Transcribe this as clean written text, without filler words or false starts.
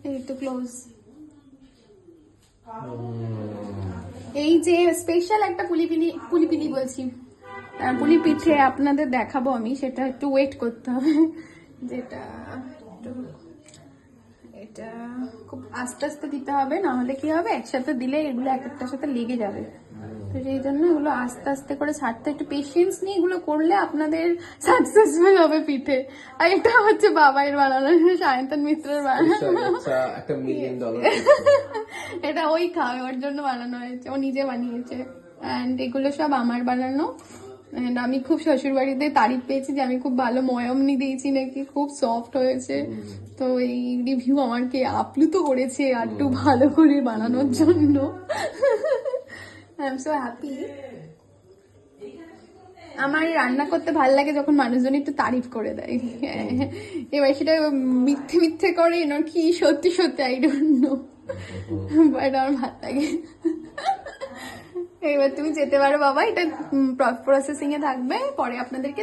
এই তো ক্লোজ। এই যে স্পেশাল একটা পুলি বলছি, পুলি পিঠে আপনাদের দেখাবো আমি, সেটা একটু ওয়েট করতে হবে। যেটা এটা খুব আস্তে আস্তে দিতে হবে, না হলে কি হবে একসাথে দিলে এগুলো এক একটার সাথে লেগে যাবে। তো সেই জন্য এগুলো আস্তে আস্তে করে ছাড়তে, একটু পেশেন্স নিয়ে এগুলো করলে আপনাদের সাকসেসফুল হবে পিঠে। আর এটা হচ্ছে বাবাইয়ের বানানো, সায়ন্তন মিত্রের বানানো। একটা $1 মিলিয়ন এটা ওই খাবে, ওর জন্য বানানো হয়েছে, ও নিজে বানিয়েছে। অ্যান্ড এগুলো সব আমার বানানো। অ্যান্ড আমি খুব শ্বশুর বাড়িতে তারিফ পেয়েছি যে আমি খুব ভালো ময়মনি দিয়েছি নাকি, খুব সফট হয়েছে। তো এই রিভিউ আমাকে আপ্লুত করেছে আর একটু ভালো করে বানানোর জন্য। I am so happy. আমার রান্না করতে ভালো লাগে যখন মানুষজন একটু তারিফ করে দেয়। এবার সেটা মিথ্যে মিথ্যে করে না কি সত্যি সত্যি, আই ডোন্ট নো, বাট আমার ভালো লাগে। এবার তুমি যেতে পারো বাবা, এটা প্রসেসিং এ থাকবে, পরে আপনাদেরকে